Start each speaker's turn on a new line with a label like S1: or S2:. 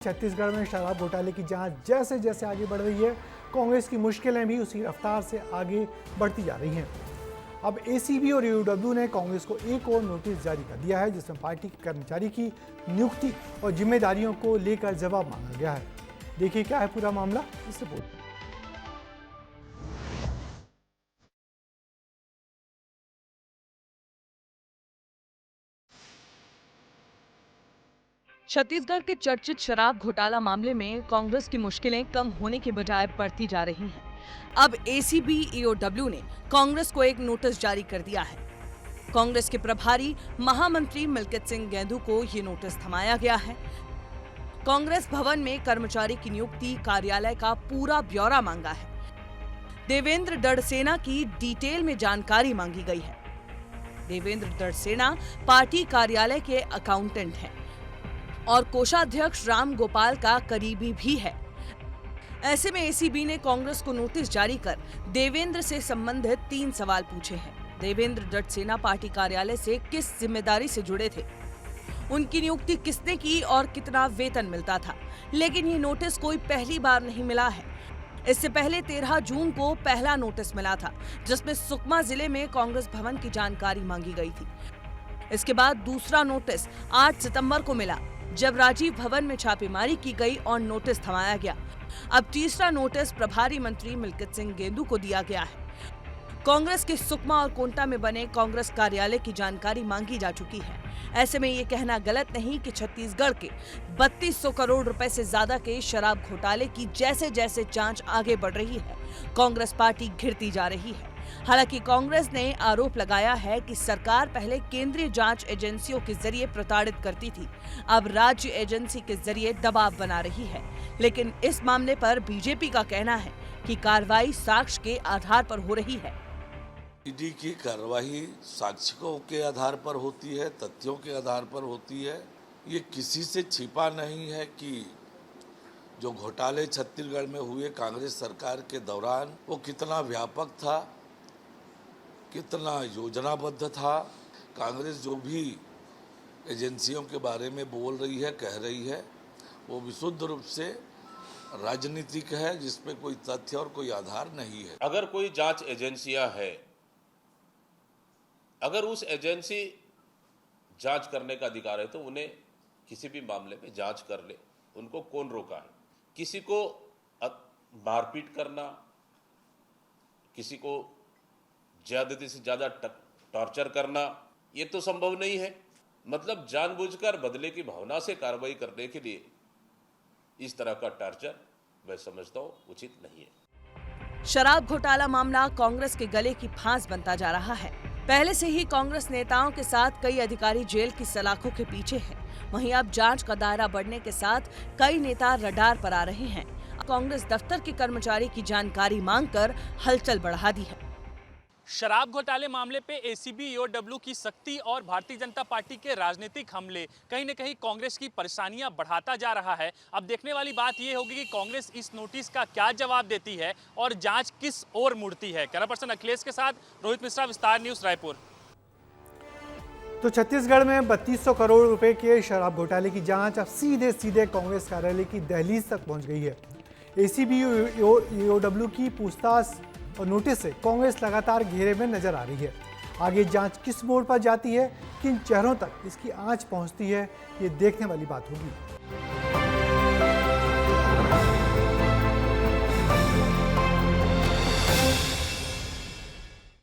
S1: छत्तीसगढ़ में शराब घोटाले की जांच जैसे जैसे आगे बढ़ रही है, कांग्रेस की मुश्किलें भी उसी रफ्तार से आगे बढ़ती जा रही हैं। अब एसीबी और ईओडब्ल्यू ने कांग्रेस को एक और नोटिस जारी कर दिया है, जिसमें पार्टी के कर्मचारी की नियुक्ति और जिम्मेदारियों को लेकर जवाब मांगा गया है। देखिए क्या है पूरा मामला इस रिपोर्ट में।
S2: छत्तीसगढ़ के चर्चित शराब घोटाला मामले में कांग्रेस की मुश्किलें कम होने के बजाय बढ़ती जा रही हैं। अब एसीबी ईओडब्ल्यू ने कांग्रेस को एक नोटिस जारी कर दिया है। कांग्रेस के प्रभारी महामंत्री मिल्कित सिंह गेंदू को ये नोटिस थमाया गया है। कांग्रेस भवन में कर्मचारी की नियुक्ति, कार्यालय का पूरा ब्यौरा मांगा है। देवेंद्र डड़सेना की डिटेल में जानकारी मांगी गई है। देवेंद्र डड़सेना पार्टी कार्यालय के अकाउंटेंट हैं और कोषाध्यक्ष राम गोपाल का करीबी भी है। ऐसे में एसीबी ने कांग्रेस को नोटिस जारी कर देवेंद्र से संबंधित 3 सवाल पूछे हैं। देवेंद्र डड़सेना पार्टी कार्यालय से किस जिम्मेदारी से जुड़े थे, उनकी नियुक्ति किसने की और कितना वेतन मिलता था। लेकिन ये नोटिस कोई पहली बार नहीं मिला है। इससे पहले 13 जून को पहला नोटिस मिला था, जिसमें सुकमा जिले में कांग्रेस भवन की जानकारी मांगी गई थी। इसके बाद दूसरा नोटिस 8 सितंबर को मिला, जब राजीव भवन में छापेमारी की गई और नोटिस थमाया गया। अब तीसरा नोटिस प्रभारी मंत्री मिल्कित सिंह गेंदू को दिया गया है। कांग्रेस के सुकमा और कोंटा में बने कांग्रेस कार्यालय की जानकारी मांगी जा चुकी है। ऐसे में ये कहना गलत नहीं कि छत्तीसगढ़ के 3200 करोड़ रुपए से ज्यादा के शराब घोटाले की जैसे जैसे जांच आगे बढ़ रही है, कांग्रेस पार्टी घिरती जा रही है। हालांकि कांग्रेस ने आरोप लगाया है कि सरकार पहले केंद्रीय जांच एजेंसियों के जरिए प्रताड़ित करती थी, अब राज्य एजेंसी के जरिए दबाव बना रही है। लेकिन इस मामले पर बीजेपी का कहना है कि कार्रवाई साक्ष्य के आधार पर हो रही है।
S3: ईडी की कार्रवाई साक्ष्यों के आधार पर होती है, तथ्यों के आधार पर होती है। ये किसी से छिपा नहीं है कि जो घोटाले छत्तीसगढ़ में हुए कांग्रेस सरकार के दौरान, वो कितना व्यापक था, कितना योजनाबद्ध था। कांग्रेस जो भी एजेंसियों के बारे में बोल रही है, कह रही है, वो विशुद्ध रूप से राजनीतिक है, जिसमें कोई तथ्य और कोई आधार नहीं है।
S4: अगर कोई जांच एजेंसियां है, अगर उस एजेंसी जांच करने का अधिकार है तो उन्हें किसी भी मामले में जांच कर ले। उनको कौन रोका है? किसी को मारपीट करना, किसी को ज्यादा से ज्यादा टॉर्चर करना, ये तो संभव नहीं है। मतलब जानबूझकर बदले की भावना से कार्रवाई करने के लिए इस तरह का टॉर्चर मैं समझता हूं उचित नहीं है।
S2: शराब घोटाला मामला कांग्रेस के गले की फांस बनता जा रहा है। पहले से ही कांग्रेस नेताओं के साथ कई अधिकारी जेल की सलाखों के पीछे हैं। वहीं अब जांच का दायरा बढ़ने के साथ कई नेता रडार पर आ रहे हैं। कांग्रेस दफ्तर के कर्मचारी की जानकारी मांगकर हलचल बढ़ा दी है।
S5: शराब घोटाले मामले पे एसीबी ईओडब्ल्यू की सख्ती और भारतीय जनता पार्टी के राजनीतिक हमले कहीं न कहीं कांग्रेस की परेशानियां बढ़ाता जा रहा है। अब देखने वाली बात यह होगी कि कांग्रेस इस नोटिस का क्या जवाब देती है और जांच किस ओर मुड़ती है। कैमरा पर्सन अखिलेश के साथ रोहित मिश्रा, विस्तार न्यूज, रायपुर।
S1: तो छत्तीसगढ़ में 3200 करोड़ रुपए के शराब घोटाले की जांच अब सीधे सीधे कांग्रेस कार्यालय की दहलीज तक पहुंच गई है। एसीबी ईओडब्ल्यू की पूछताछ और नोटिस से कांग्रेस लगातार घेरे में नजर आ रही है। आगे जांच किस मोड़ पर जाती है, किन चेहरों तक इसकी आंच पहुंचती है, ये देखने वाली बात होगी।